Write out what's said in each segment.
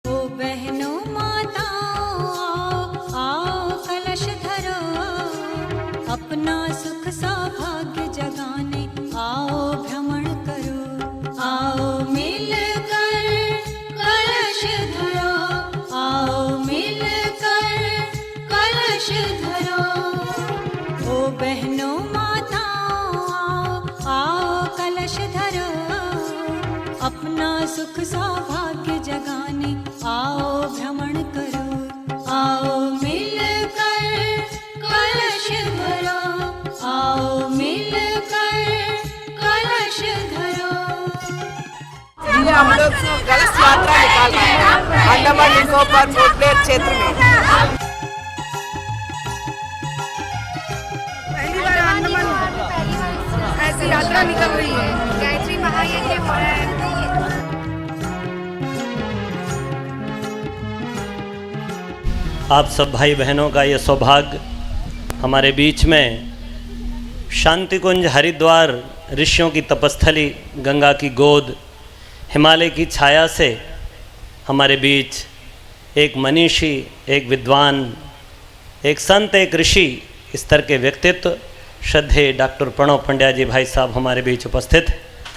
ओ बहनों माताओं आओ कलश धरो, अपना सुख सौभाग्य जगाने आओ भ्रमण करो। आओ मिलकर कलश धरो, आओ मिलकर कलश धरो। ओ बहनों माताओं आओ कलश धरो, अपना सुख सौभाग्य जगाने आओ भ्रमण करो। आओ मिलकर कलश धरो, आओ मिलकर कलश धरो। जी हम लोग कलश यात्रा निकाल रहे हैं अंडमान निकोबार पोर्ट ब्लेयर क्षेत्र में। पहली बार अंडमान ऐसी यात्रा निकल रही है। गायत्री महायज्ञ हो रहा है। आप सब भाई बहनों का ये सौभाग्य हमारे बीच में शांति कुंज हरिद्वार, ऋषियों की तपस्थली, गंगा की गोद, हिमालय की छाया से हमारे बीच एक मनीषी, एक विद्वान, एक संत, एक ऋषि, इस तरह के व्यक्तित्व श्रद्धेय डॉक्टर प्रणव पंड्या जी भाई साहब हमारे बीच उपस्थित।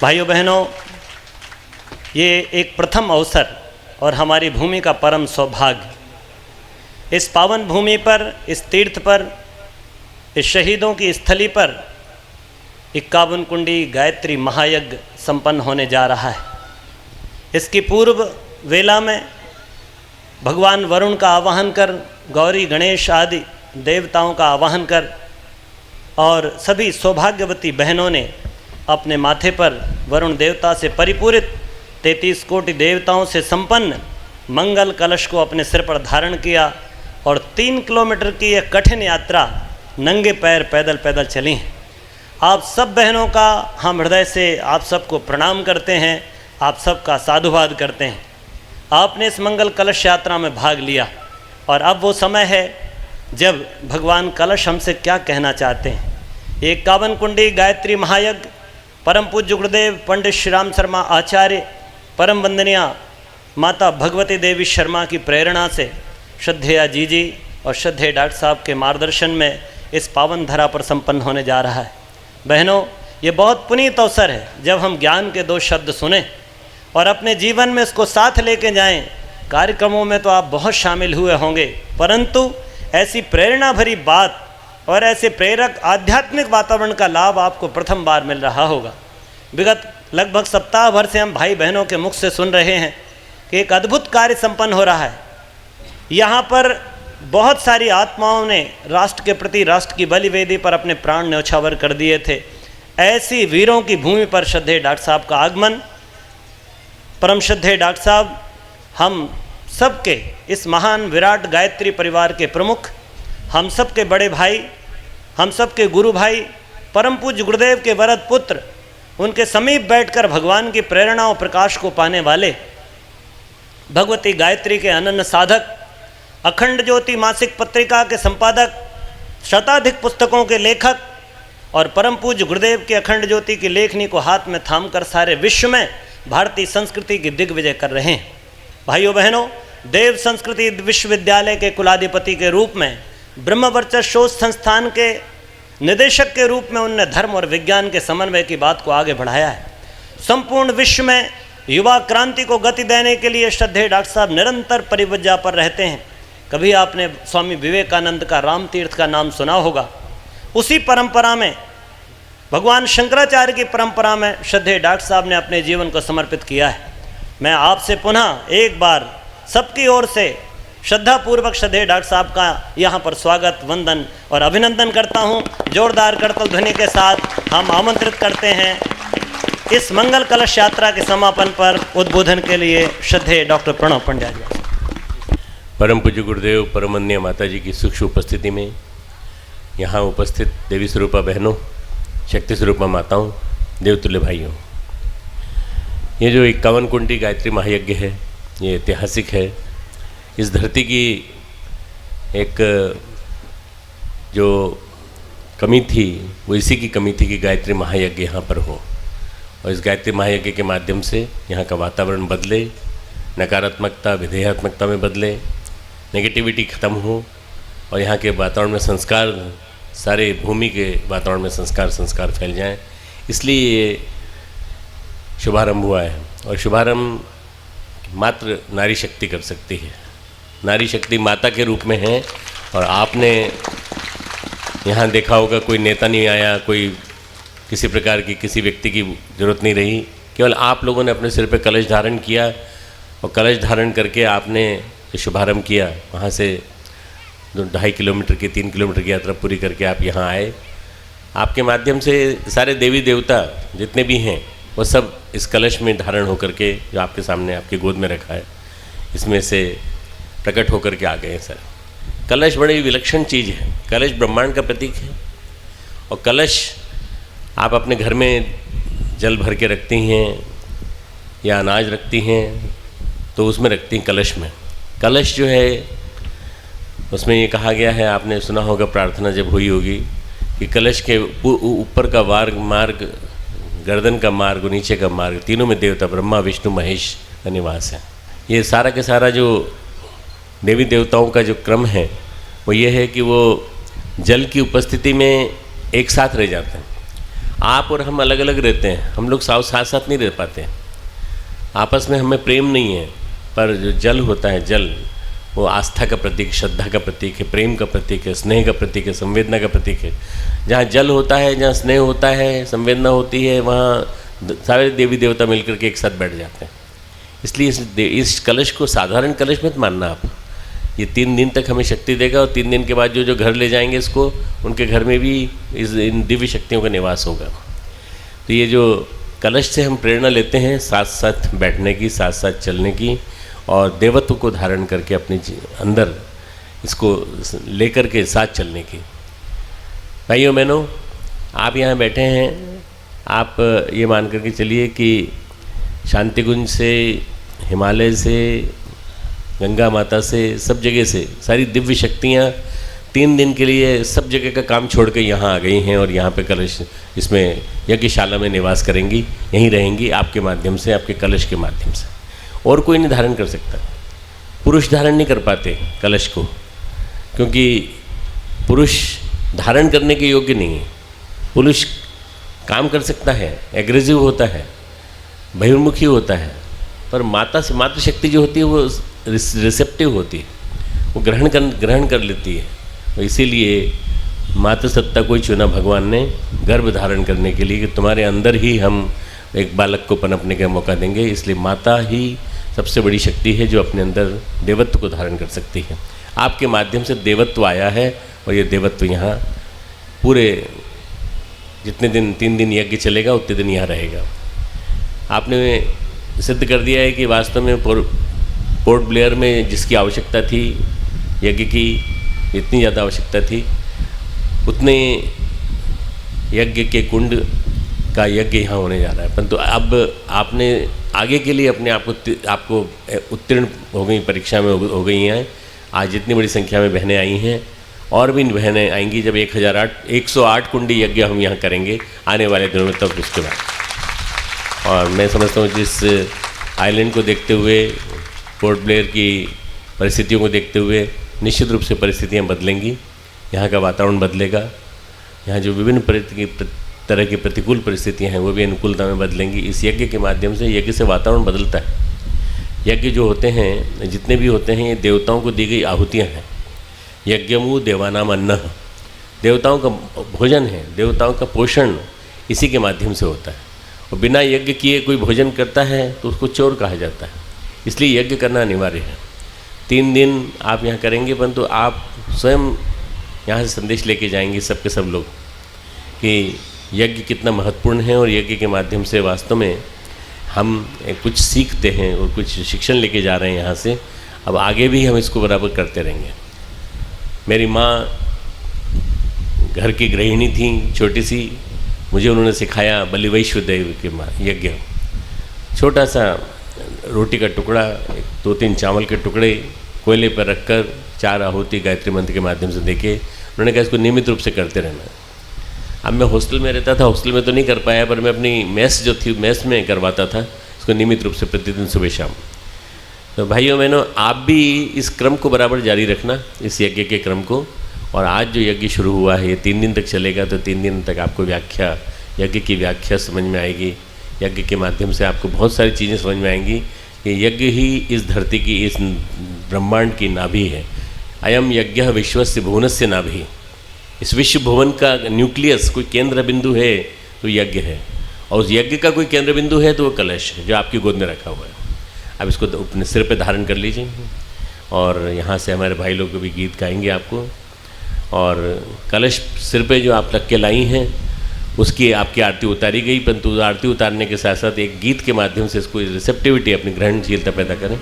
भाइयों बहनों, ये एक प्रथम अवसर और हमारी भूमि का परम सौभाग्य। इस पावन भूमि पर, इस तीर्थ पर, इस शहीदों की स्थली पर 51 कुंडी गायत्री महायज्ञ संपन्न होने जा रहा है। इसकी पूर्व वेला में भगवान वरुण का आवाहन कर, गौरी गणेश आदि देवताओं का आवाहन कर और सभी सौभाग्यवती बहनों ने अपने माथे पर वरुण देवता से परिपूरित 33 कोटि देवताओं से संपन्न मंगल कलश को अपने सिर पर धारण किया और 3 किलोमीटर की यह कठिन यात्रा नंगे पैर पैदल पैदल चली हैं। आप सब बहनों का हम हृदय से आप सबको प्रणाम करते हैं, आप सबका साधुवाद करते हैं। आपने इस मंगल कलश यात्रा में भाग लिया और अब वो समय है जब भगवान कलश हमसे क्या कहना चाहते हैं। ये 51 कुंडी गायत्री महायज्ञ परम पूज्य गुरुदेव पंडित श्री राम शर्मा आचार्य, परम वंदनीय माता भगवती देवी शर्मा की प्रेरणा से श्रद्धेय जी और श्रद्धेय डॉक्टर साहब के मार्गदर्शन में इस पावन धरा पर संपन्न होने जा रहा है। बहनों, ये बहुत पुनीत अवसर है जब हम ज्ञान के 2 शब्द सुने और अपने जीवन में इसको साथ लेके जाएं। कार्यक्रमों में तो आप बहुत शामिल हुए होंगे, परंतु ऐसी प्रेरणा भरी बात और ऐसे प्रेरक आध्यात्मिक वातावरण का लाभ आपको प्रथम बार मिल रहा होगा। विगत लगभग सप्ताह भर से हम भाई बहनों के मुख से सुन रहे हैं कि एक अद्भुत कार्य संपन्न हो रहा है। यहाँ पर बहुत सारी आत्माओं ने राष्ट्र के प्रति, राष्ट्र की बलिवेदी पर अपने प्राण न्यौछावर कर दिए थे। ऐसी वीरों की भूमि पर श्रद्धेय डॉक्टर साहब का आगमन, परम श्रद्धेय डॉक्टर साहब हम सबके इस महान विराट गायत्री परिवार के प्रमुख, हम सबके बड़े भाई, हम सबके गुरु भाई, परम पूज्य गुरुदेव के वरद पुत्र, उनके समीप बैठकर भगवान की प्रेरणा और प्रकाश को पाने वाले, भगवती गायत्री के अनन्य साधक, अखंड ज्योति मासिक पत्रिका के संपादक, शताधिक पुस्तकों के लेखक और परम पूज्य गुरुदेव के अखंड ज्योति की लेखनी को हाथ में थामकर सारे विश्व में भारतीय संस्कृति की दिग्विजय कर रहे हैं। भाइयों बहनों, देव संस्कृति विश्वविद्यालय के कुलाधिपति के रूप में, ब्रह्मवर्चस्व शोध संस्थान के निदेशक के रूप में उनने धर्म और विज्ञान के समन्वय की बात को आगे बढ़ाया है। संपूर्ण विश्व में युवा क्रांति को गति देने के लिए श्रद्धेय डॉक्टर साहब निरंतर परिवज्जा पर रहते हैं। कभी आपने स्वामी विवेकानंद का राम तीर्थ का नाम सुना होगा। उसी परंपरा में, भगवान शंकराचार्य की परंपरा में श्रद्धेय डॉक्टर साहब ने अपने जीवन को समर्पित किया है। मैं आपसे पुनः एक बार सबकी ओर से श्रद्धापूर्वक श्रद्धेय डॉक्टर साहब का यहाँ पर स्वागत, वंदन और अभिनंदन करता हूँ। जोरदार करतल ध्वनि के साथ हम आमंत्रित करते हैं इस मंगल कलश यात्रा के समापन पर उद्बोधन के लिए श्रद्धेय डॉक्टर प्रणव पंड्या जी। परम पूज्य गुरुदेव परमन्य माता जी की सूक्ष्म उपस्थिति में यहाँ उपस्थित देवी स्वरूपा बहनों, शक्ति स्वरूपा माताओं, देवतुल्य भाइयों, ये जो 51 कुंडी गायत्री महायज्ञ है, ये ऐतिहासिक है। इस धरती की एक जो कमी थी वो इसी की कमी थी कि गायत्री महायज्ञ यहाँ पर हो और इस गायत्री महायज्ञ के माध्यम से यहाँ का वातावरण बदले, नकारात्मकता विधेयात्मकता में बदले, नेगेटिविटी ख़त्म हो और यहाँ के वातावरण में संस्कार, सारे भूमि के वातावरण में संस्कार फैल जाएं। इसलिए ये शुभारंभ हुआ है और शुभारंभ मात्र नारी शक्ति कर सकती है। नारी शक्ति माता के रूप में है और आपने यहाँ देखा होगा कोई नेता नहीं आया, कोई किसी प्रकार की किसी व्यक्ति की जरूरत नहीं रही, केवल आप लोगों ने अपने सिर पे कलश धारण किया और कलश धारण करके आपने शुभारंभ किया। वहाँ से 2.5 किलोमीटर की 3 किलोमीटर की यात्रा पूरी करके आप यहाँ आए। आपके माध्यम से सारे देवी देवता जितने भी हैं वो सब इस कलश में धारण होकर के, जो आपके सामने आपकी गोद में रखा है, इसमें से प्रकट होकर के आ गए हैं सर। कलश बड़ी विलक्षण चीज़ है। कलश ब्रह्मांड का प्रतीक है और कलश आप अपने घर में जल भर के रखती हैं या अनाज रखती हैं तो उसमें रखती हैं कलश में। कलश जो है उसमें ये कहा गया है, आपने सुना होगा प्रार्थना जब हुई होगी कि कलश के ऊपर का मार्ग, गर्दन का मार्ग और नीचे का मार्ग, तीनों में देवता ब्रह्मा विष्णु महेश का निवास है। ये सारा के सारा जो देवी देवताओं का जो क्रम है वो ये है कि वो जल की उपस्थिति में एक साथ रह जाते हैं। आप और हम अलग अलग रहते हैं, हम लोग साथ साथ नहीं रह पाते, आपस में हमें प्रेम नहीं है। पर जो जल होता है, जल वो आस्था का प्रतीक, श्रद्धा का प्रतीक है, प्रेम का प्रतीक है, स्नेह का प्रतीक है, संवेदना का प्रतीक है। जहाँ जल होता है, जहाँ स्नेह होता है, संवेदना होती है, वहाँ सारे देवी देवता मिलकर के एक साथ बैठ जाते हैं। इसलिए इस कलश को साधारण कलश मत मानना आप। ये 3 दिन तक हमें शक्ति देगा और 3 दिन के बाद जो घर ले जाएंगे इसको, उनके घर में भी इन दिव्य शक्तियों का निवास होगा। तो ये जो कलश से हम प्रेरणा लेते हैं साथ साथ बैठने की, साथ साथ चलने की और देवत्व को धारण करके अपने अंदर इसको लेकर के साथ चलने की। भाइयों बहनों, आप यहाँ बैठे हैं, आप ये मान करके चलिए कि शांतिकुंज से, हिमालय से, गंगा माता से, सब जगह से सारी दिव्य शक्तियाँ 3 दिन के लिए सब जगह का काम छोड़ के यहाँ आ गई हैं और यहाँ पे कलश, इसमें यज्ञशाला में निवास करेंगी, यहीं रहेंगी आपके माध्यम से, आपके कलश के माध्यम से। और कोई नहीं धारण कर सकता। पुरुष धारण नहीं कर पाते कलश को, क्योंकि पुरुष धारण करने के योग्य नहीं है। पुरुष काम कर सकता है, एग्रेसिव होता है, बहिर्मुखी होता है, पर मातृशक्ति जो होती है वो रिसेप्टिव होती है, वो ग्रहण कर लेती है। तो इसीलिए मातृसत्ता को ही चुना भगवान ने गर्भ धारण करने के लिए कि तुम्हारे अंदर ही हम एक बालक को पनपने का मौका देंगे। इसलिए माता ही सबसे बड़ी शक्ति है जो अपने अंदर देवत्व को धारण कर सकती है। आपके माध्यम से देवत्व आया है और ये देवत्व यहाँ पूरे जितने दिन 3 दिन यज्ञ चलेगा उतने दिन यहाँ रहेगा। आपने सिद्ध कर दिया है कि वास्तव में पोर्ट ब्लेयर में जिसकी आवश्यकता थी यज्ञ की, इतनी ज़्यादा आवश्यकता थी, उतने यज्ञ के कुंड का यज्ञ यहाँ होने जा रहा है। परंतु अब आपने आगे के लिए अपने आपको उत्तीर्ण हो गई, परीक्षा में हो गई हैं। आज जितनी बड़ी संख्या में बहनें आई हैं और भी बहनें आएंगी जब 108 कुंडी यज्ञ हम यहाँ करेंगे आने वाले दिनों में, तब उसके बाद। और मैं समझता हूँ जिस आइलैंड को देखते हुए, पोर्ट ब्लेयर की परिस्थितियों को देखते हुए निश्चित रूप से परिस्थितियाँ बदलेंगी, यहाँ का वातावरण बदलेगा, यहाँ जो विभिन्न तरह की प्रतिकूल परिस्थितियाँ हैं वो भी अनुकूलता में बदलेंगी। इस यज्ञ के माध्यम से, यज्ञ से वातावरण बदलता है। यज्ञ जो होते हैं, जितने भी होते हैं, ये देवताओं को दी गई आहुतियाँ हैं। यज्ञमु देवानाम अन्नः, देवताओं का भोजन है, देवताओं का पोषण इसी के माध्यम से होता है। और बिना यज्ञ किए कोई भोजन करता है तो उसको चोर कहा जाता है। इसलिए यज्ञ करना अनिवार्य है। 3 दिन आप यहाँ करेंगे, परंतु आप स्वयं यहाँ से संदेश लेके जाएंगे सबके सब लोग कि यज्ञ कितना महत्वपूर्ण है और यज्ञ के माध्यम से वास्तव में हम कुछ सीखते हैं और कुछ शिक्षण लेके जा रहे हैं यहाँ से। अब आगे भी हम इसको बराबर करते रहेंगे। मेरी माँ घर की गृहिणी थी, छोटी सी, मुझे उन्होंने सिखाया बलि वैश्वदेव के यज्ञ। छोटा सा रोटी का टुकड़ा, 2-3 चावल के टुकड़े कोयले पर रखकर 4 आहुति गायत्री मंत्र के माध्यम से देके उन्होंने कहा इसको नियमित रूप से करते रहना। अब मैं हॉस्टल में रहता था, हॉस्टल में तो नहीं कर पाया, पर मैं अपनी मेस जो थी, मेस में करवाता था इसको नियमित रूप से प्रतिदिन सुबह शाम। तो भाइयों बहनों, आप भी इस क्रम को बराबर जारी रखना, इस यज्ञ के क्रम को। और आज जो यज्ञ शुरू हुआ है ये 3 दिन तक चलेगा, तो 3 दिन तक आपको यज्ञ की व्याख्या समझ में आएगी। यज्ञ के माध्यम से आपको बहुत सारी चीज़ें समझ में आएंगी कि यज्ञ ही इस धरती की, इस ब्रह्मांड की नाभि है। अयम यज्ञ विश्वस्य भुवनस्य नाभि। इस विश्व भुवन का न्यूक्लियस, कोई केंद्र बिंदु है तो यज्ञ है, और उस यज्ञ का कोई केंद्र बिंदु है तो वो कलश है जो आपकी गोद में रखा हुआ है। अब इसको अपने सिर पे धारण कर लीजिए, और यहाँ से हमारे भाई लोग भी गीत गाएंगे आपको। और कलश सिर पे जो आप रख के लाई हैं उसकी आपकी आरती उतारी गई, परंतु आरती उतारने के साथ साथ एक गीत के माध्यम से इसको रिसेप्टिविटी, अपनी ग्रहणशीलता पैदा करें।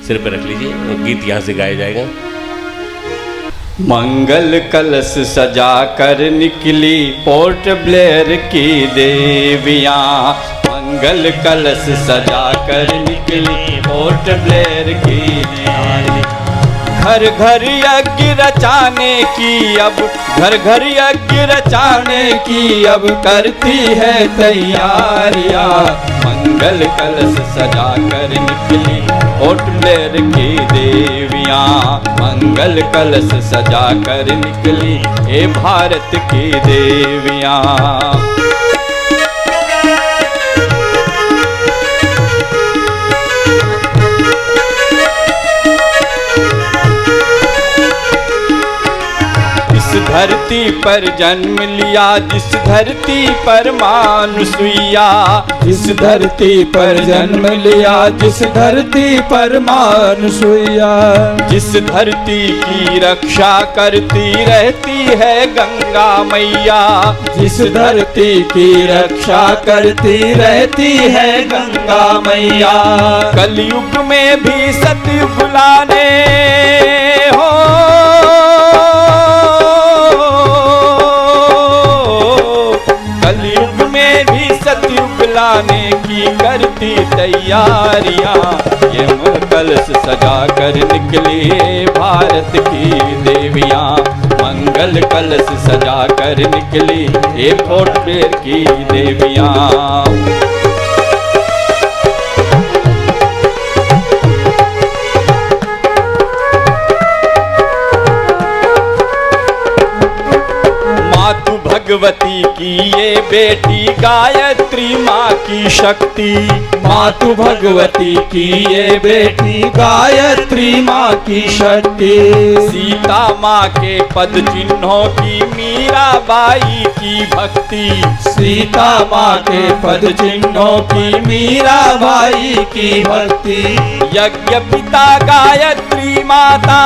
सिर पे रख लीजिए, गीत यहाँ से गाया जाएगा। मंगल कलश सजा कर निकली पोर्ट ब्लेयर की देवियाँ, मंगल कलश सजा कर निकली पोर्ट ब्लेयर की देवियाँ। घर घर यज्ञ रचाने की अब, घर घर यज्ञ रचाने की अब करती है तैयारियाँ। मंगल कलश सजा कर निकली पोर्ट ब्लेयर की देवियाँ, मंगल कलश सजा कर निकली ये भारत की देवियाँ। धरती पर जन्म लिया जिस धरती पर मानुष हुआ, जिस धरती पर जन्म लिया जिस धरती पर मानुष हुआ। जिस धरती की रक्षा करती रहती है गंगा मैया, जिस धरती की रक्षा करती रहती है गंगा मैया। कलयुग में भी सतयुग लाने हो, कलयुग में भी सतयुग लाने की करती तैयारियां। ये कलश सजा कर निकली भारत की देवियां, मंगल कलश सजा कर निकली ये पोर्ट ब्लेयर की देवियां। भगवती की ये बेटी गायत्री माँ की शक्ति, मातु भगवती की ये बेटी गायत्री माँ की शक्ति। सीता माँ के पद चिन्हों की मीराबाई की भक्ति, सीता माँ के पद चिन्हों की मीराबाई की भक्ति। यज्ञ पिता गायत्री माता,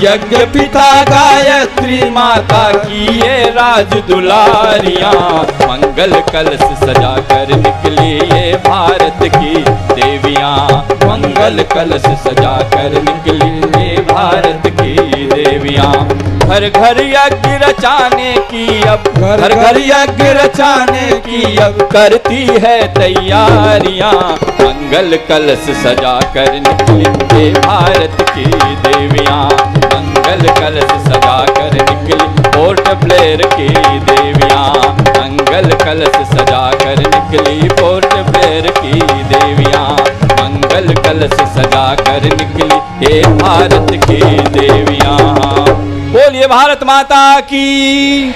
यज्ञ पिता गायत्री माता की ये राज दुलारियां। मंगल कलश सजा कर निकली ये भारत की देवियां, मंगल कलश सजा कर निकली ये भारत की देवियां। घर घर यज्ञ रचाने की अब, घर घर यज्ञ रचाने की अब करती है तैयारियां। मंगल कलश सजा कर निकली ये भारत की देवियां, मंगल कलश सजा कर निकली पोर्ट ब्लेयर की देवियां, मंगल कलश सजा कर निकली पोर्ट ब्लेयर की देवियां, मंगल कलश सजा कर निकली हे भारत की देवियां। बोलिए भारत माता की।